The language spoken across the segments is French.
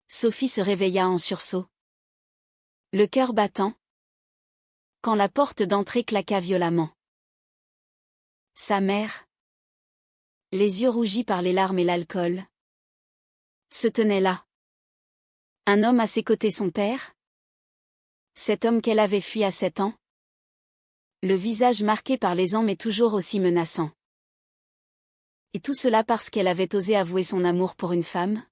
Sophie se réveilla en sursaut, le cœur battant, quand la porte d'entrée claqua violemment. Sa mère, les yeux rougis par les larmes et l'alcool, se tenait là. Un homme à ses côtés, son père? Cet homme qu'elle avait fui à 7 ans? Le visage marqué par les ans mais toujours aussi menaçant. Et tout cela parce qu'elle avait osé avouer son amour pour une femme,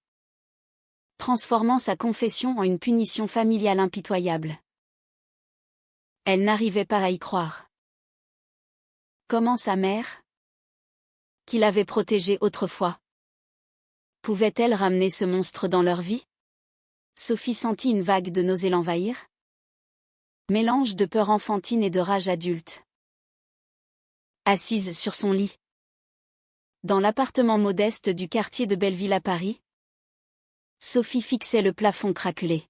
transformant sa confession en une punition familiale impitoyable. Elle n'arrivait pas à y croire. Comment sa mère, qui l'avait protégée autrefois, pouvait-elle ramener ce monstre dans leur vie? Sophie sentit une vague de nausée l'envahir. Mélange de peur enfantine et de rage adulte. Assise sur son lit, dans l'appartement modeste du quartier de Belleville à Paris, Sophie fixait le plafond craquelé.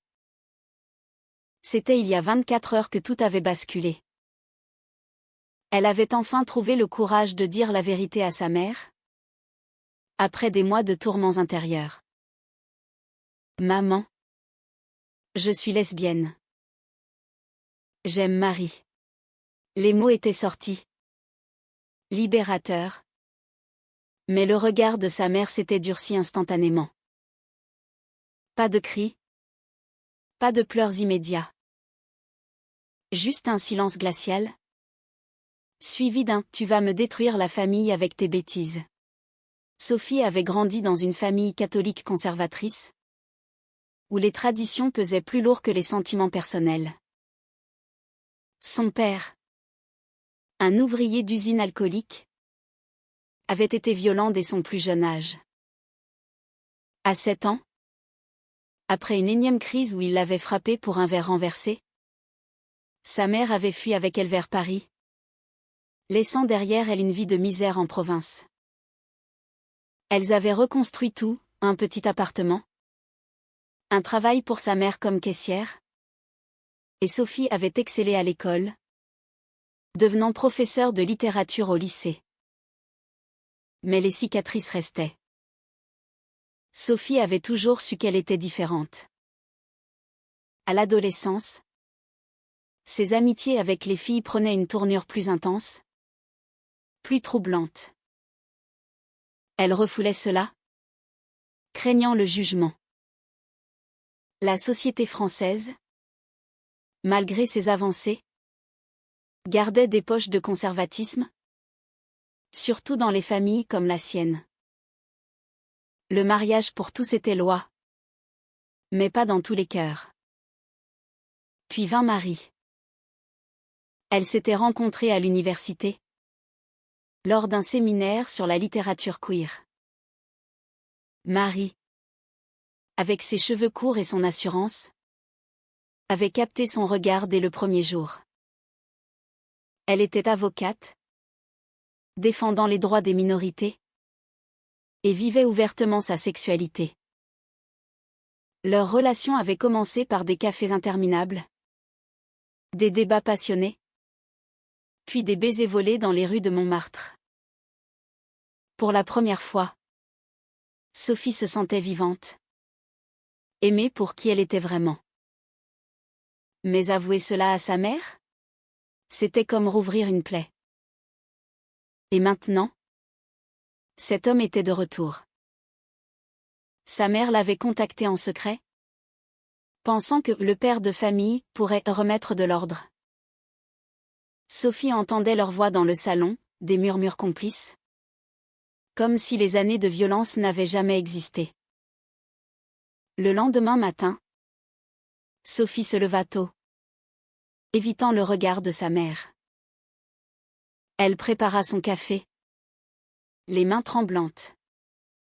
C'était il y a 24 heures que tout avait basculé. Elle avait enfin trouvé le courage de dire la vérité à sa mère, après des mois de tourments intérieurs. Maman, je suis lesbienne. J'aime Marie. Les mots étaient sortis. Libérateurs. Mais le regard de sa mère s'était durci instantanément. Pas de cris. Pas de pleurs immédiats. Juste un silence glacial. Suivi d'un « Tu vas me détruire la famille avec tes bêtises ». Sophie avait grandi dans une famille catholique conservatrice, où les traditions pesaient plus lourd que les sentiments personnels. Son père, un ouvrier d'usine alcoolique, avait été violent dès son plus jeune âge. À 7 ans, après une énième crise où il l'avait frappée pour un verre renversé, sa mère avait fui avec elle vers Paris, laissant derrière elle une vie de misère en province. Elles avaient reconstruit tout, un petit appartement, un travail pour sa mère comme caissière, et Sophie avait excellé à l'école, devenant professeure de littérature au lycée. Mais les cicatrices restaient. Sophie avait toujours su qu'elle était différente. À l'adolescence, ses amitiés avec les filles prenaient une tournure plus intense, plus troublante. Elle refoulait cela, craignant le jugement. La société française, malgré ses avancées, gardait des poches de conservatisme, surtout dans les familles comme la sienne. Le mariage pour tous était loi, mais pas dans tous les cœurs. Puis vint Marie. Elle s'était rencontrée à l'université, lors d'un séminaire sur la littérature queer. Marie, avec ses cheveux courts et son assurance, avait capté son regard dès le premier jour. Elle était avocate, défendant les droits des minorités, et vivait ouvertement sa sexualité. Leur relation avait commencé par des cafés interminables, des débats passionnés, puis des baisers volés dans les rues de Montmartre. Pour la première fois, Sophie se sentait vivante, aimée pour qui elle était vraiment. Mais avouer cela à sa mère? C'était comme rouvrir une plaie. Et maintenant? Cet homme était de retour. Sa mère l'avait contacté en secret, pensant que le père de famille pourrait remettre de l'ordre. Sophie entendait leur voix dans le salon, des murmures complices, comme si les années de violence n'avaient jamais existé. Le lendemain matin, Sophie se leva tôt, évitant le regard de sa mère. Elle prépara son café, les mains tremblantes.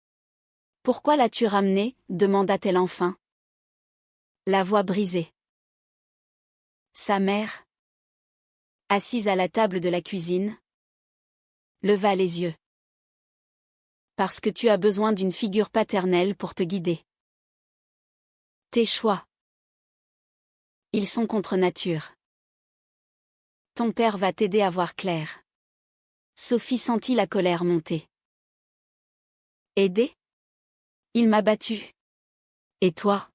« Pourquoi l'as-tu ramené ?» demanda-t-elle enfin, la voix brisée. Sa mère, assise à la table de la cuisine, leva les yeux. « Parce que tu as besoin d'une figure paternelle pour te guider. Tes choix, ils sont contre nature. Ton père va t'aider à voir clair. » Sophie sentit la colère monter. Aider? Il m'a battue. Et toi?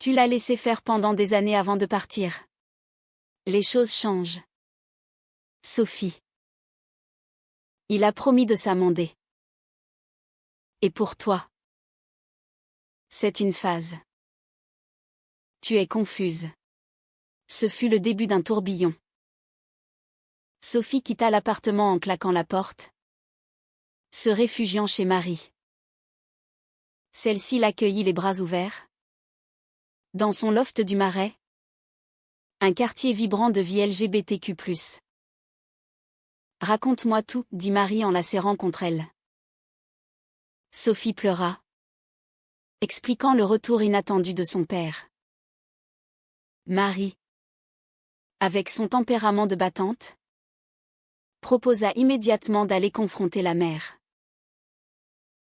Tu l'as laissé faire pendant des années avant de partir. Les choses changent. Sophie. Il a promis de s'amender. Et pour toi? C'est une phase. Tu es confuse. Ce fut le début d'un tourbillon. Sophie quitta l'appartement en claquant la porte, se réfugiant chez Marie. Celle-ci l'accueillit les bras ouverts. Dans son loft du Marais, un quartier vibrant de vie LGBTQ+. Raconte-moi tout, dit Marie en la serrant contre elle. Sophie pleura, expliquant le retour inattendu de son père. Marie, avec son tempérament de battante, proposa immédiatement d'aller confronter la mère.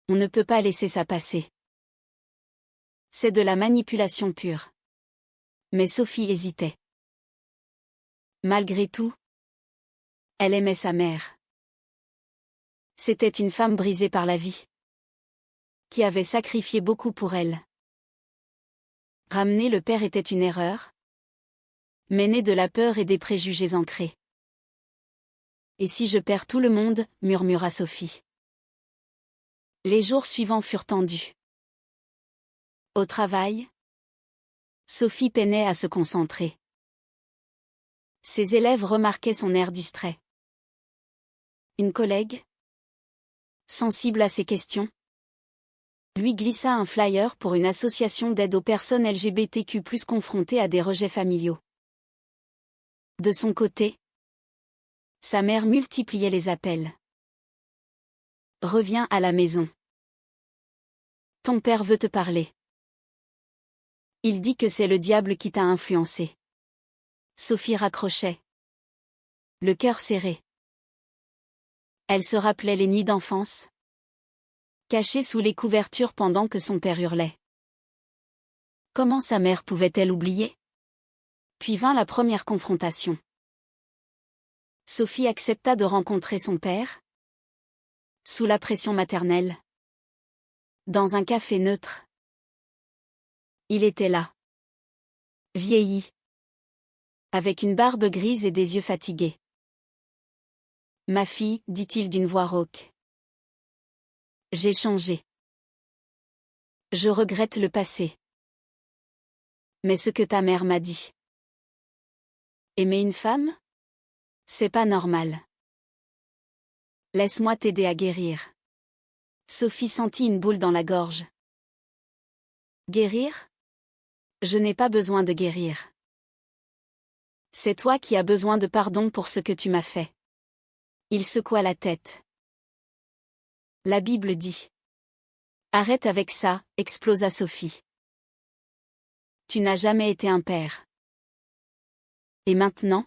On ne peut pas laisser ça passer. C'est de la manipulation pure. Mais Sophie hésitait. Malgré tout, elle aimait sa mère. C'était une femme brisée par la vie, qui avait sacrifié beaucoup pour elle. Ramener le père était une erreur, mais née de la peur et des préjugés ancrés. Et si je perds tout le monde, murmura Sophie. Les jours suivants furent tendus. Au travail, Sophie peinait à se concentrer. Ses élèves remarquaient son air distrait. Une collègue, sensible à ses questions, lui glissa un flyer pour une association d'aide aux personnes LGBTQ+ confrontées à des rejets familiaux. De son côté, sa mère multipliait les appels. Reviens à la maison. Ton père veut te parler. Il dit que c'est le diable qui t'a influencé. Sophie raccrochait, le cœur serré. Elle se rappelait les nuits d'enfance, cachée sous les couvertures pendant que son père hurlait. Comment sa mère pouvait-elle oublier? Puis vint la première confrontation. Sophie accepta de rencontrer son père, sous la pression maternelle, dans un café neutre. Il était là, vieilli, avec une barbe grise et des yeux fatigués. Ma fille, dit-il d'une voix rauque. J'ai changé. Je regrette le passé. Mais ce que ta mère m'a dit. Aimer une femme? C'est pas normal. Laisse-moi t'aider à guérir. Sophie sentit une boule dans la gorge. Guérir? Je n'ai pas besoin de guérir. C'est toi qui as besoin de pardon pour ce que tu m'as fait. Il secoua la tête. La Bible dit. Arrête avec ça, explosa Sophie. Tu n'as jamais été un père. Et maintenant?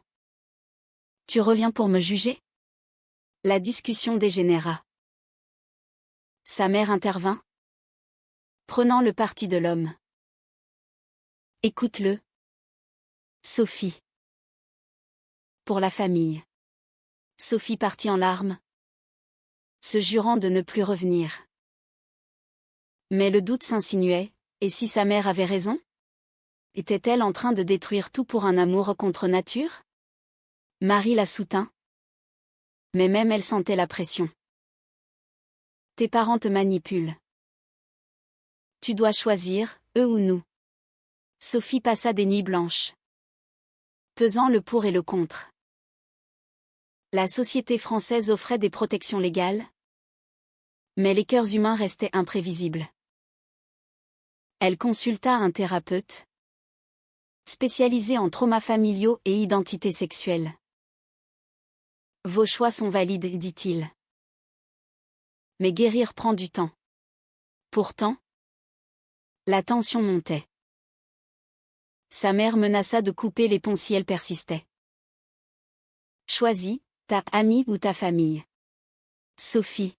Tu reviens pour me juger? La discussion dégénéra. Sa mère intervint, prenant le parti de l'homme. Écoute-le. Sophie. Pour la famille. Sophie partit en larmes, se jurant de ne plus revenir. Mais le doute s'insinuait, et si sa mère avait raison? Était-elle en train de détruire tout pour un amour contre nature? Marie la soutint. Mais même elle sentait la pression. Tes parents te manipulent. Tu dois choisir, eux ou nous. Sophie passa des nuits blanches, pesant le pour et le contre. La société française offrait des protections légales, mais les cœurs humains restaient imprévisibles. Elle consulta un thérapeute, spécialisé en traumas familiaux et identité sexuelle. Vos choix sont valides, dit-il. Mais guérir prend du temps. Pourtant, la tension montait. Sa mère menaça de couper les ponts si elle persistait. Choisis, ta amie ou ta famille. Sophie,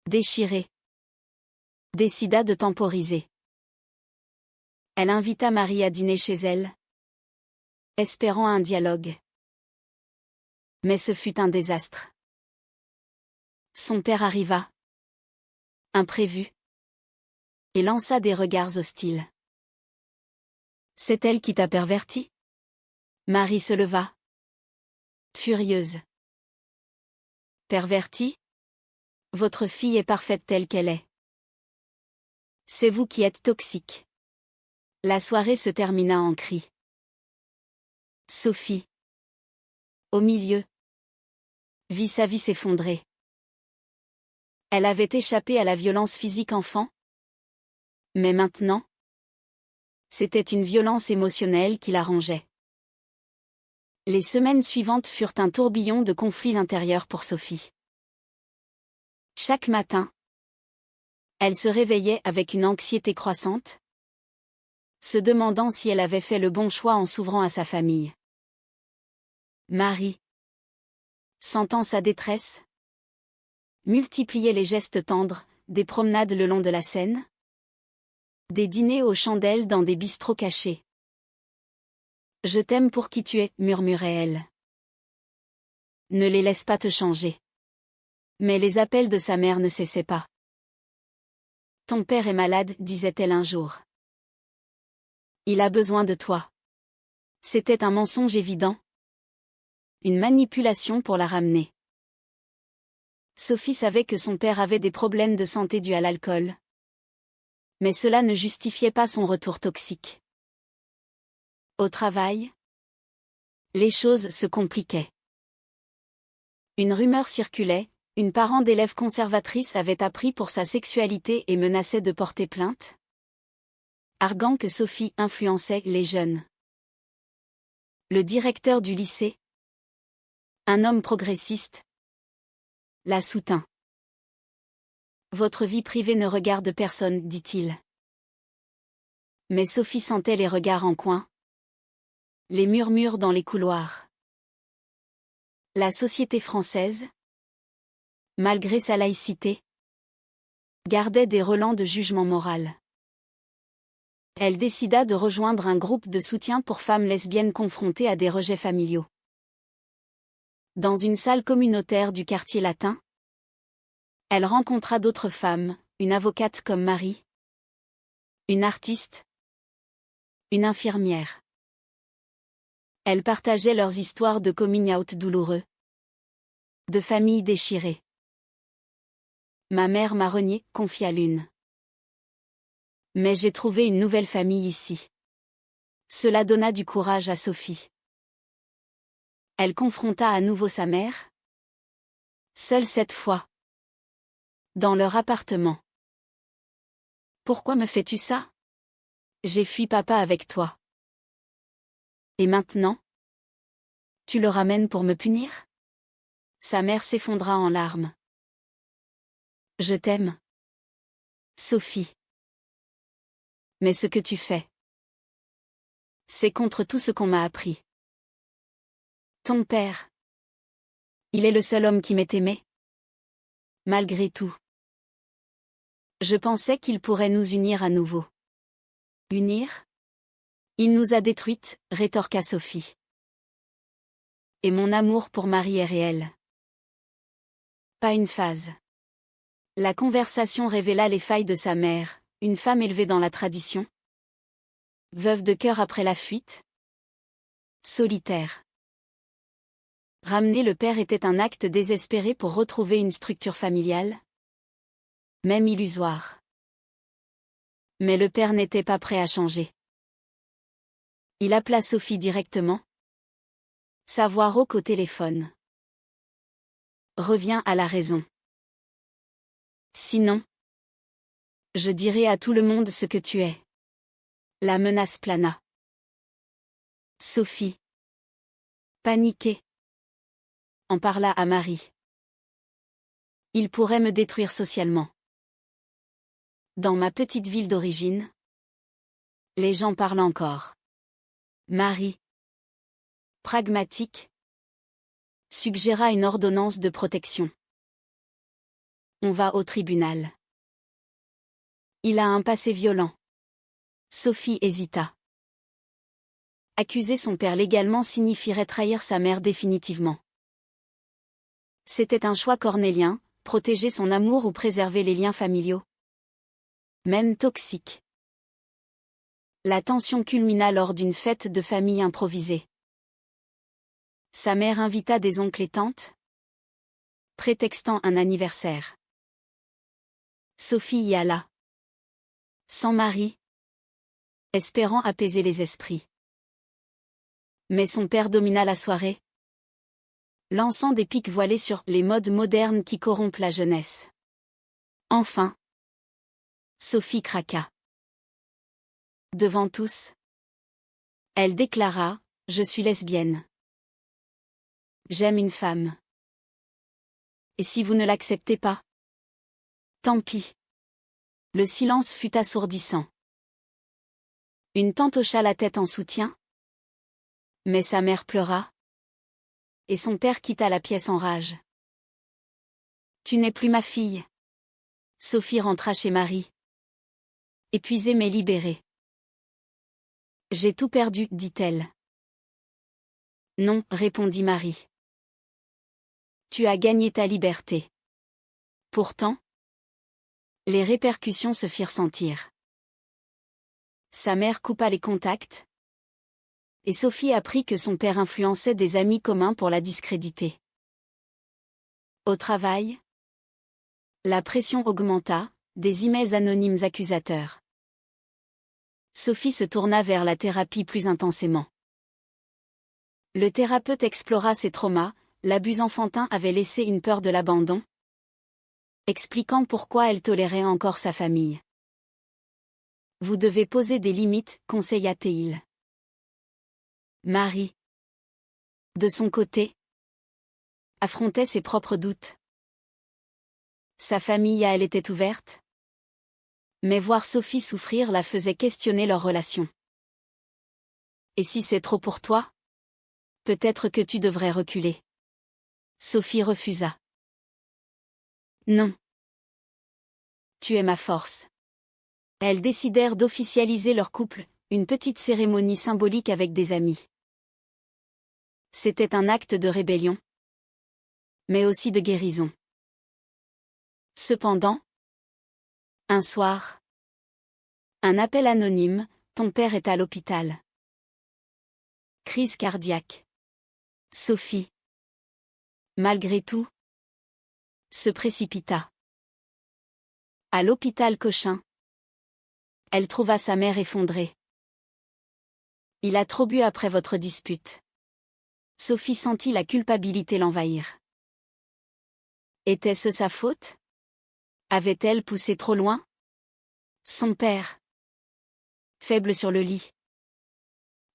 déchirée, décida de temporiser. Elle invita Marie à dîner chez elle, espérant un dialogue. Mais ce fut un désastre. Son père arriva, imprévu, et lança des regards hostiles. C'est elle qui t'a perverti? Marie se leva. Furieuse. Pervertie? Votre fille est parfaite telle qu'elle est. C'est vous qui êtes toxique. La soirée se termina en cris. Sophie. Au milieu. Vit sa vie s'effondrer. Elle avait échappé à la violence physique enfant. Mais maintenant, c'était une violence émotionnelle qui la rongeait. Les semaines suivantes furent un tourbillon de conflits intérieurs pour Sophie. Chaque matin, elle se réveillait avec une anxiété croissante, se demandant si elle avait fait le bon choix en s'ouvrant à sa famille. Marie, sentant sa détresse, multipliait les gestes tendres, des promenades le long de la Seine, des dîners aux chandelles dans des bistrots cachés. « Je t'aime pour qui tu es », murmurait-elle. Ne les laisse pas te changer. Mais les appels de sa mère ne cessaient pas. Ton père est malade, disait-elle un jour. Il a besoin de toi. C'était un mensonge évident. Une manipulation pour la ramener. Sophie savait que son père avait des problèmes de santé dus à l'alcool. Mais cela ne justifiait pas son retour toxique. Au travail, les choses se compliquaient. Une rumeur circulait, une parent d'élève conservatrice avait appris pour sa sexualité et menaçait de porter plainte, arguant que Sophie influençait les jeunes. Le directeur du lycée, un homme progressiste, la soutint. Votre vie privée ne regarde personne, dit-il. Mais Sophie sentait les regards en coin, les murmures dans les couloirs. La société française, malgré sa laïcité, gardait des relents de jugement moral. Elle décida de rejoindre un groupe de soutien pour femmes lesbiennes confrontées à des rejets familiaux. Dans une salle communautaire du quartier latin, elle rencontra d'autres femmes, une avocate comme Marie, une artiste, une infirmière. Elles partageaient leurs histoires de coming out douloureux, de familles déchirées. Ma mère m'a renié, confia l'une. Mais j'ai trouvé une nouvelle famille ici. Cela donna du courage à Sophie. Elle confronta à nouveau sa mère. Seule cette fois. Dans leur appartement. Pourquoi me fais-tu ça? J'ai fui papa avec toi. Et maintenant? Tu le ramènes pour me punir? Sa mère s'effondra en larmes. Je t'aime. Sophie. Mais ce que tu fais, c'est contre tout ce qu'on m'a appris. Ton père. Il est le seul homme qui m'ait aimé. Malgré tout. Je pensais qu'il pourrait nous unir à nouveau. Unir? Il nous a détruites, rétorqua Sophie. Et mon amour pour Marie est réel. Pas une phase. La conversation révéla les failles de sa mère, une femme élevée dans la tradition. Veuve de cœur après la fuite. Solitaire. Ramener le père était un acte désespéré pour retrouver une structure familiale, même illusoire. Mais le père n'était pas prêt à changer. Il appela Sophie directement. Sa voix rauque au téléphone. Reviens à la raison. Sinon, je dirai à tout le monde ce que tu es. La menace plana. Sophie, paniquée, en parla à Marie. Il pourrait me détruire socialement. Dans ma petite ville d'origine, les gens parlent encore. Marie, pragmatique, suggéra une ordonnance de protection. On va au tribunal. Il a un passé violent. Sophie hésita. Accuser son père légalement signifierait trahir sa mère définitivement. C'était un choix cornélien, protéger son amour ou préserver les liens familiaux. Même toxiques. La tension culmina lors d'une fête de famille improvisée. Sa mère invita des oncles et tantes, prétextant un anniversaire. Sophie y alla. Sans mari, espérant apaiser les esprits. Mais son père domina la soirée, lançant des pics voilés sur les modes modernes qui corrompent la jeunesse. Enfin, Sophie craqua. Devant tous, elle déclara : « Je suis lesbienne. J'aime une femme. Et si vous ne l'acceptez pas ? Tant pis. » Le silence fut assourdissant. Une tante hocha la tête en soutien, mais sa mère pleura, et son père quitta la pièce en rage. « Tu n'es plus ma fille. » Sophie rentra chez Marie. Épuisée mais libérée. « J'ai tout perdu, dit-elle. »« Non, répondit Marie. Tu as gagné ta liberté. » Pourtant, les répercussions se firent sentir. Sa mère coupa les contacts, et Sophie apprit que son père influençait des amis communs pour la discréditer. Au travail, la pression augmenta, des emails anonymes accusateurs. Sophie se tourna vers la thérapie plus intensément. Le thérapeute explora ses traumas, l'abus enfantin avait laissé une peur de l'abandon, expliquant pourquoi elle tolérait encore sa famille. Vous devez poser des limites, conseilla-t-il. Marie, de son côté, affrontait ses propres doutes. Sa famille à elle était ouverte, mais voir Sophie souffrir la faisait questionner leur relation. Et si c'est trop pour toi ? Peut-être que tu devrais reculer. Sophie refusa. Non. Tu es ma force. Elles décidèrent d'officialiser leur couple, une petite cérémonie symbolique avec des amis. C'était un acte de rébellion, mais aussi de guérison. Cependant, un soir, un appel anonyme, ton père est à l'hôpital. Crise cardiaque. Sophie, malgré tout, se précipita. À l'hôpital Cochin, elle trouva sa mère effondrée. Il a trop bu après votre dispute. Sophie sentit la culpabilité l'envahir. Était-ce sa faute ? Avait-elle poussé trop loin ? Son père, faible sur le lit,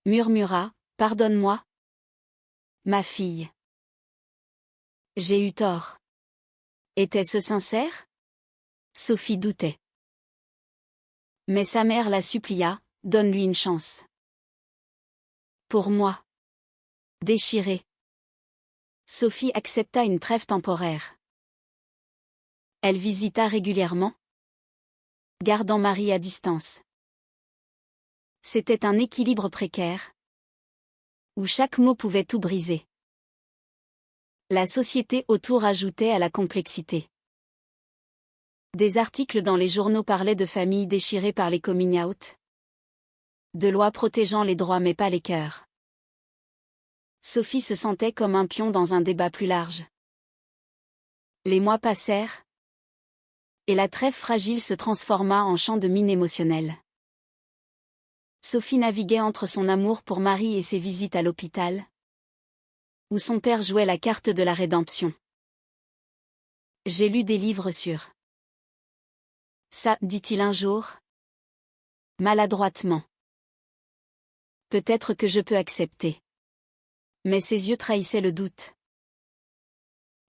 murmura : « Pardonne-moi, ma fille. J'ai eu tort. » Était-ce sincère ? Sophie doutait. Mais sa mère la supplia : « Donne-lui une chance. » Pour moi. Déchirée, Sophie accepta une trêve temporaire. Elle visita régulièrement, gardant Marie à distance. C'était un équilibre précaire, où chaque mot pouvait tout briser. La société autour ajoutait à la complexité. Des articles dans les journaux parlaient de familles déchirées par les coming out, de lois protégeant les droits mais pas les cœurs. Sophie se sentait comme un pion dans un débat plus large. Les mois passèrent, et la trêve fragile se transforma en champ de mine émotionnelle. Sophie naviguait entre son amour pour Marie et ses visites à l'hôpital, où son père jouait la carte de la rédemption. J'ai lu des livres sur ça, dit-il un jour, maladroitement. Peut-être que je peux accepter. Mais ses yeux trahissaient le doute.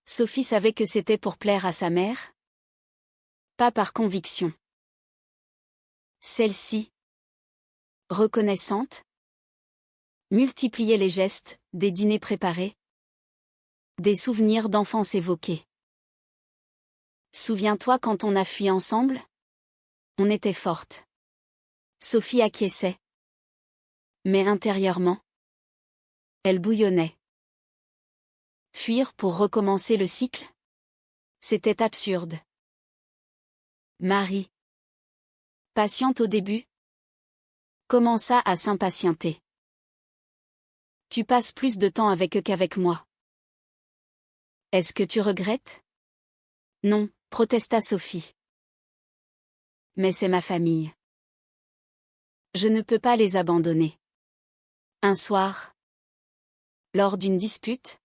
Sophie savait que c'était pour plaire à sa mère, pas par conviction. Celle-ci, reconnaissante, multipliait les gestes, des dîners préparés, des souvenirs d'enfance évoqués. Souviens-toi quand on a fui ensemble ? On était fortes. Sophie acquiesçait. Mais intérieurement, elle bouillonnait. Fuir pour recommencer le cycle ? C'était absurde. Marie, patiente au début, Commença à s'impatienter. Tu passes plus de temps avec eux qu'avec moi. Est-ce que tu regrettes? Non, protesta Sophie. Mais c'est ma famille. Je ne peux pas les abandonner. Un soir, lors d'une dispute,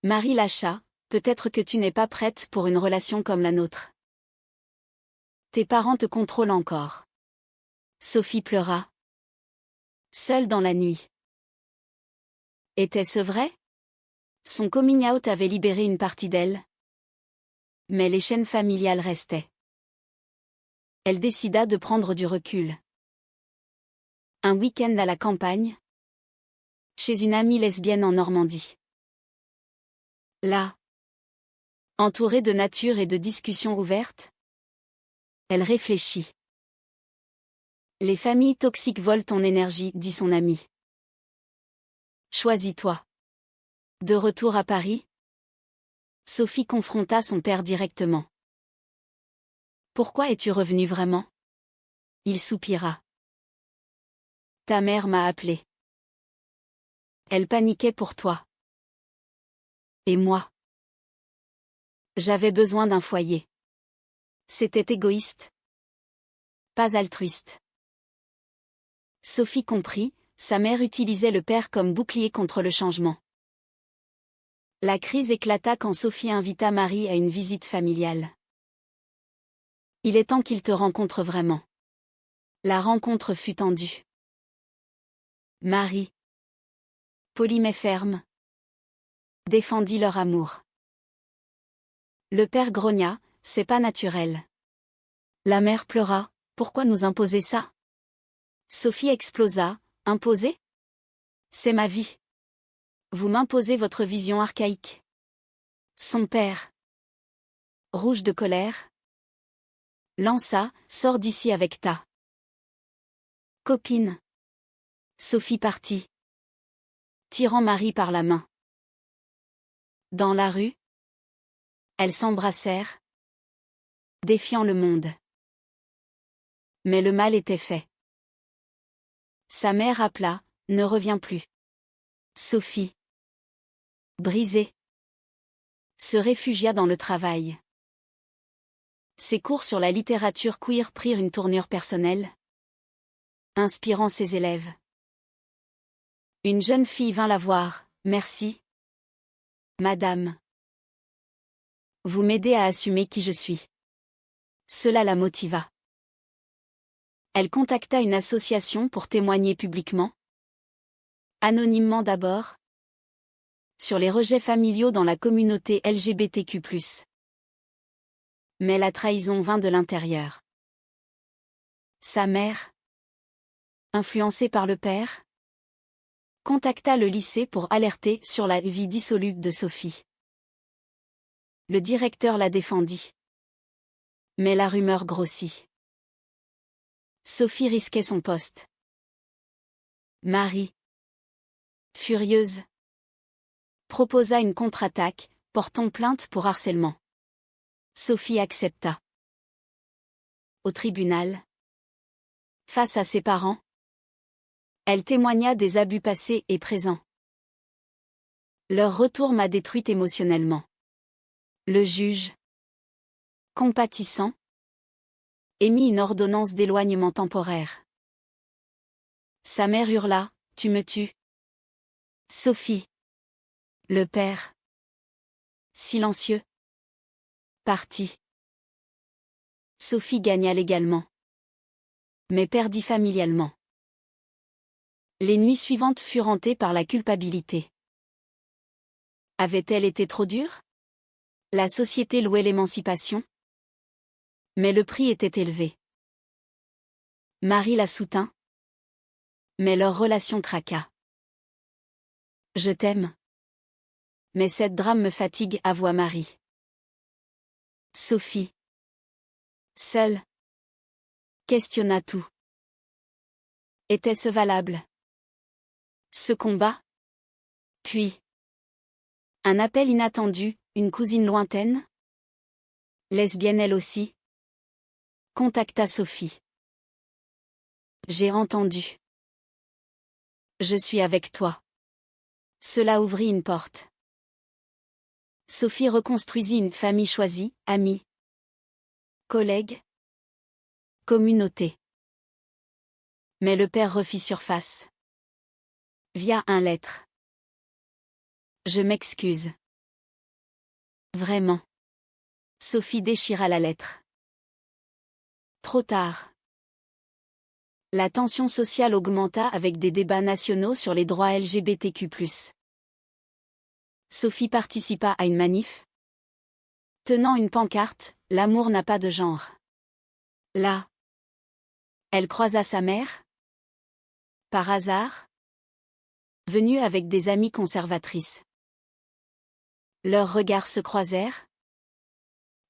Marie lâcha, peut-être que tu n'es pas prête pour une relation comme la nôtre. Tes parents te contrôlent encore. Sophie pleura. Seule dans la nuit. Était-ce vrai? Son coming out avait libéré une partie d'elle. Mais les chaînes familiales restaient. Elle décida de prendre du recul. Un week-end à la campagne, chez une amie lesbienne en Normandie. Là, entourée de nature et de discussions ouvertes, elle réfléchit. Les familles toxiques volent ton énergie, dit son amie. Choisis-toi. De retour à Paris, Sophie confronta son père directement. Pourquoi es-tu revenu vraiment? Il soupira. Ta mère m'a appelé. Elle paniquait pour toi. Et moi? J'avais besoin d'un foyer. C'était égoïste. Pas altruiste. Sophie comprit, sa mère utilisait le père comme bouclier contre le changement. La crise éclata quand Sophie invita Marie à une visite familiale. Il est temps qu'il te rencontre vraiment. La rencontre fut tendue. Marie, polie mais ferme, défendit leur amour. Le père grogna, c'est pas naturel. La mère pleura, pourquoi nous imposer ça? Sophie explosa, imposer? C'est ma vie. Vous m'imposez votre vision archaïque. Son père, rouge de colère, lança, sors d'ici avec ta copine. Sophie partit, tirant Marie par la main. Dans la rue, elles s'embrassèrent, défiant le monde. Mais le mal était fait. Sa mère appela, ne reviens plus. Sophie, brisée, se réfugia dans le travail. Ses cours sur la littérature queer prirent une tournure personnelle, inspirant ses élèves. Une jeune fille vint la voir, merci. Madame. Vous m'aidez à assumer qui je suis. Cela la motiva. Elle contacta une association pour témoigner publiquement. Anonymement d'abord. Sur les rejets familiaux dans la communauté LGBTQ+. Mais la trahison vint de l'intérieur. Sa mère, influencée par le père, contacta le lycée pour alerter sur la vie dissoluble de Sophie. Le directeur la défendit. Mais la rumeur grossit. Sophie risquait son poste. Marie, furieuse, proposa une contre-attaque, portant plainte pour harcèlement. Sophie accepta. Au tribunal, face à ses parents, elle témoigna des abus passés et présents. Leur retour m'a détruite émotionnellement. Le juge, compatissant, émit une ordonnance d'éloignement temporaire. Sa mère hurla, tu me tues. Sophie. Le père, silencieux, partit. Sophie gagna légalement, mais perdit familialement. Les nuits suivantes furent hantées par la culpabilité. Avait-elle été trop dure? La société louait l'émancipation. Mais le prix était élevé. Marie la soutint. Mais leur relation craqua. Je t'aime. Mais cette drame me fatigue, avoua Marie. Sophie, seule, questionna tout. Était-ce valable? Ce combat? Puis, un appel inattendu, une cousine lointaine? Lesbienne elle aussi? Contacta Sophie. J'ai entendu. Je suis avec toi. Cela ouvrit une porte. Sophie reconstruisit une famille choisie, amis, collègues, communauté. Mais le père refit surface. Via un lettre. Je m'excuse. Vraiment. Sophie déchira la lettre. Trop tard. La tension sociale augmenta avec des débats nationaux sur les droits LGBTQ+. Sophie participa à une manif. Tenant une pancarte, « L'amour n'a pas de genre ». Là. Elle croisa sa mère. Par hasard. Venue avec des amies conservatrices. Leurs regards se croisèrent.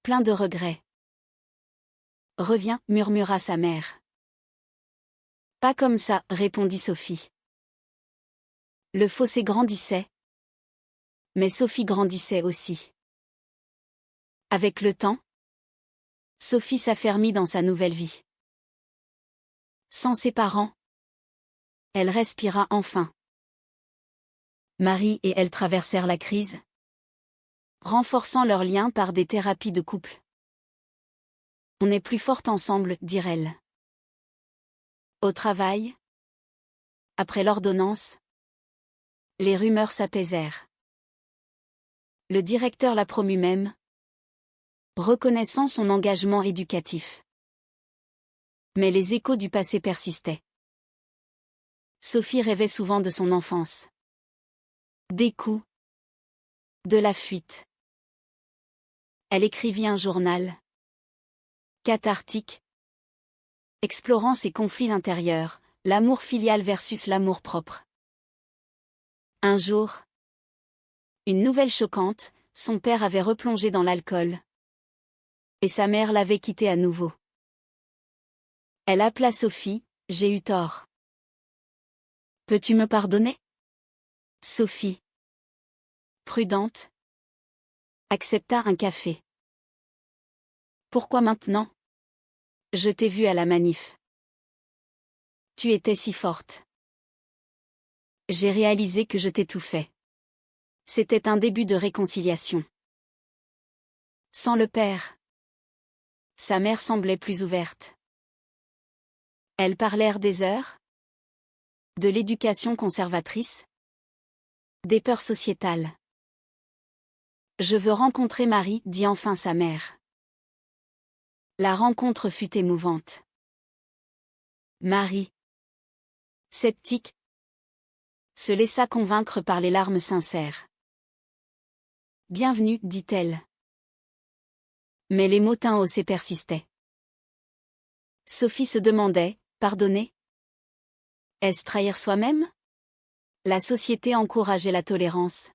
Plein de regrets. Reviens, murmura sa mère. Pas comme ça, répondit Sophie. Le fossé grandissait. Mais Sophie grandissait aussi. Avec le temps, Sophie s'affermit dans sa nouvelle vie. Sans ses parents, elle respira enfin. Marie et elle traversèrent la crise, renforçant leurs liens par des thérapies de couple. On est plus fortes ensemble, dirent-elles. Au travail, après l'ordonnance, les rumeurs s'apaisèrent. Le directeur la promut même, reconnaissant son engagement éducatif. Mais les échos du passé persistaient. Sophie rêvait souvent de son enfance. Des coups. De la fuite. Elle écrivit un journal. Cathartique. Explorant ses conflits intérieurs, l'amour filial versus l'amour propre. Un jour. Une nouvelle choquante, son père avait replongé dans l'alcool. Et sa mère l'avait quitté à nouveau. Elle appela Sophie, « J'ai eu tort. Peux-tu me pardonner ?» Sophie. Prudente. Accepta un café. Pourquoi maintenant ? Je t'ai vue à la manif. Tu étais si forte. J'ai réalisé que je t'étouffais. C'était un début de réconciliation. Sans le père. Sa mère semblait plus ouverte. Elles parlèrent des heures. De l'éducation conservatrice. Des peurs sociétales. Je veux rencontrer Marie, dit enfin sa mère. La rencontre fut émouvante. Marie, sceptique, se laissa convaincre par les larmes sincères. Bienvenue, dit-elle. Mais les motins haussés persistaient. Sophie se demandait, pardonner ? Est-ce trahir soi-même ? La société encourageait la tolérance.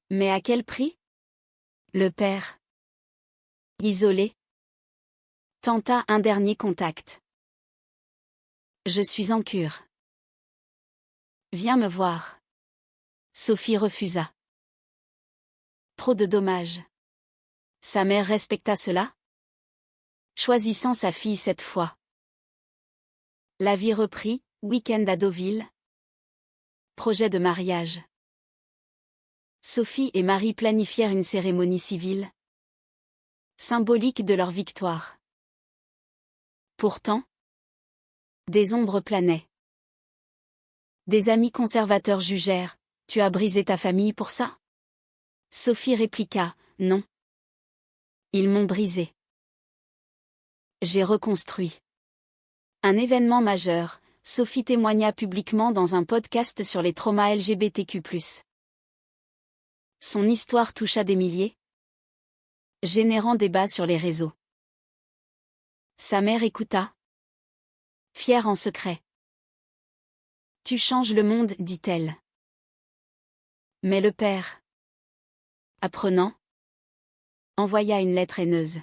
Mais à quel prix ? Le père, isolé, tenta un dernier contact. Je suis en cure. Viens me voir. Sophie refusa. Trop de dommages. Sa mère respecta cela, choisissant sa fille cette fois. La vie reprit, week-end à Deauville. Projet de mariage. Sophie et Marie planifièrent une cérémonie civile, symbolique de leur victoire. Pourtant, des ombres planaient. Des amis conservateurs jugèrent, « Tu as brisé ta famille pour ça ?» Sophie répliqua, « Non. Ils m'ont brisé. J'ai reconstruit. » Un événement majeur, Sophie témoigna publiquement dans un podcast sur les traumas LGBTQ+. Son histoire toucha des milliers, générant débat sur les réseaux. Sa mère écouta, fière en secret. Tu changes le monde, dit-elle. Mais le père, apprenant, envoya une lettre haineuse.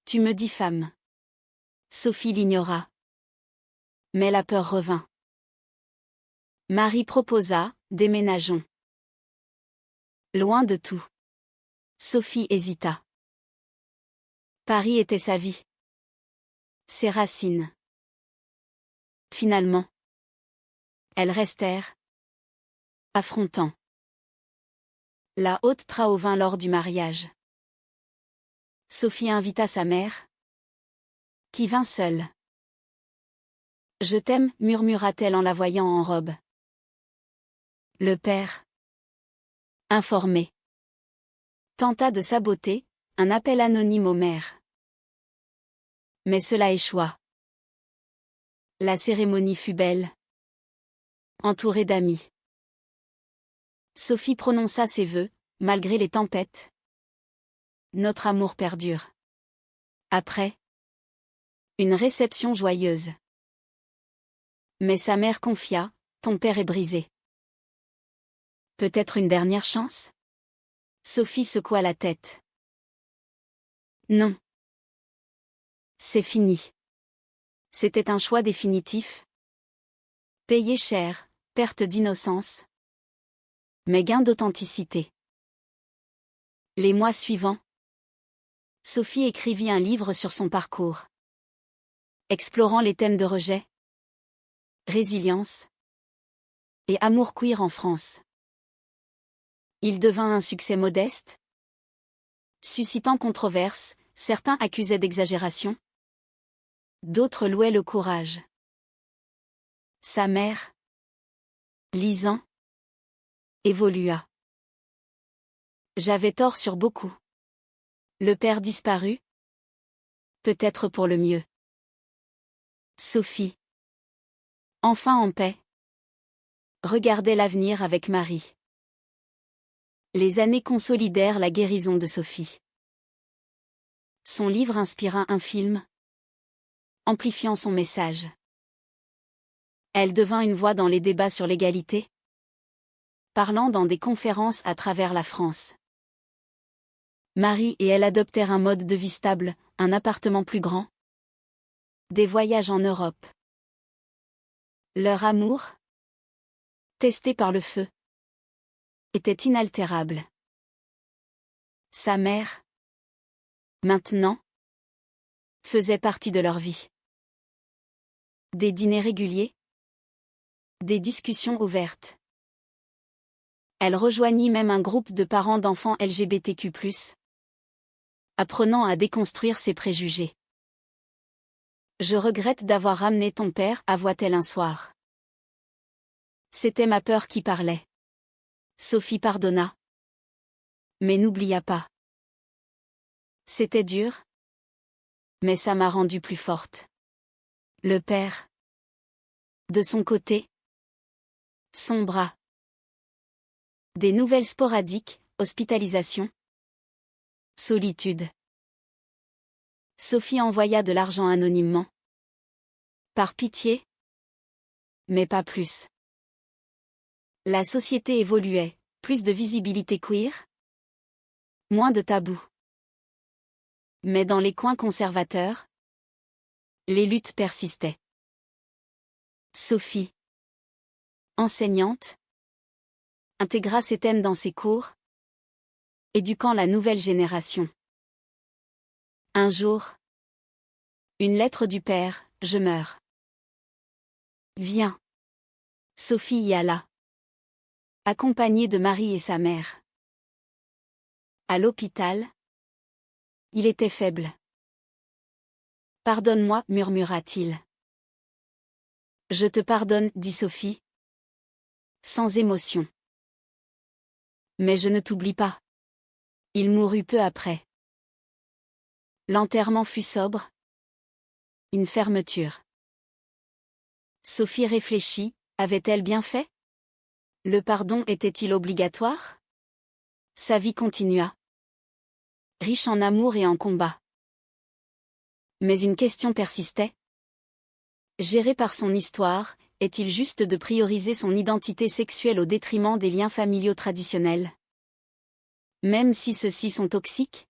Tu me diffames. Sophie l'ignora. Mais la peur revint. Marie proposa, déménageons. Loin de tout. Sophie hésita. Paris était sa vie. Ses racines. Finalement, elles restèrent, affrontant la haute Trauvin lors du mariage. Sophie invita sa mère, qui vint seule. « Je t'aime » murmura-t-elle en la voyant en robe. Le père, informé, tenta de saboter un appel anonyme aux mères. Mais cela échoua. La cérémonie fut belle, entourée d'amis. Sophie prononça ses vœux, malgré les tempêtes. Notre amour perdure. Après, une réception joyeuse. Mais sa mère confia, ton père est brisé. Peut-être une dernière chance? Sophie secoua la tête. Non. C'est fini. C'était un choix définitif. Payé cher, perte d'innocence. Mais gain d'authenticité. Les mois suivants, Sophie écrivit un livre sur son parcours. Explorant les thèmes de rejet, résilience et amour queer en France. Il devint un succès modeste. Suscitant controverse, certains accusaient d'exagération. D'autres louaient le courage. Sa mère, lisant, évolua. J'avais tort sur beaucoup. Le père disparut. Peut-être pour le mieux. Sophie, enfin en paix, regardait l'avenir avec Marie. Les années consolidèrent la guérison de Sophie. Son livre inspira un film, amplifiant son message. Elle devint une voix dans les débats sur l'égalité, parlant dans des conférences à travers la France. Marie et elle adoptèrent un mode de vie stable, un appartement plus grand, des voyages en Europe. Leur amour, testé par le feu, était inaltérable. Sa mère, maintenant, faisait partie de leur vie. Des dîners réguliers, des discussions ouvertes. Elle rejoignit même un groupe de parents d'enfants LGBTQ+, apprenant à déconstruire ses préjugés. Je regrette d'avoir ramené ton père, avoua-t-elle un soir. C'était ma peur qui parlait. Sophie pardonna. Mais n'oublia pas. C'était dur. Mais ça m'a rendue plus forte. Le père, de son côté, sombra. Des nouvelles sporadiques, hospitalisation, solitude. Sophie envoya de l'argent anonymement. Par pitié. Mais pas plus. La société évoluait, plus de visibilité queer, moins de tabous. Mais dans les coins conservateurs, les luttes persistaient. Sophie, enseignante, intégra ces thèmes dans ses cours, éduquant la nouvelle génération. Un jour, une lettre du père, je meurs. Viens. Sophie y alla, accompagnée de Marie et sa mère. À l'hôpital, il était faible. Pardonne-moi, murmura-t-il. Je te pardonne, dit Sophie, sans émotion. Mais je ne t'oublie pas. Il mourut peu après. L'enterrement fut sobre. Une fermeture. Sophie réfléchit, avait-elle bien fait? Le pardon était-il obligatoire? Sa vie continua. Riche en amour et en combat. Mais une question persistait. Géré par son histoire, est-il juste de prioriser son identité sexuelle au détriment des liens familiaux traditionnels? Même si ceux-ci sont toxiques?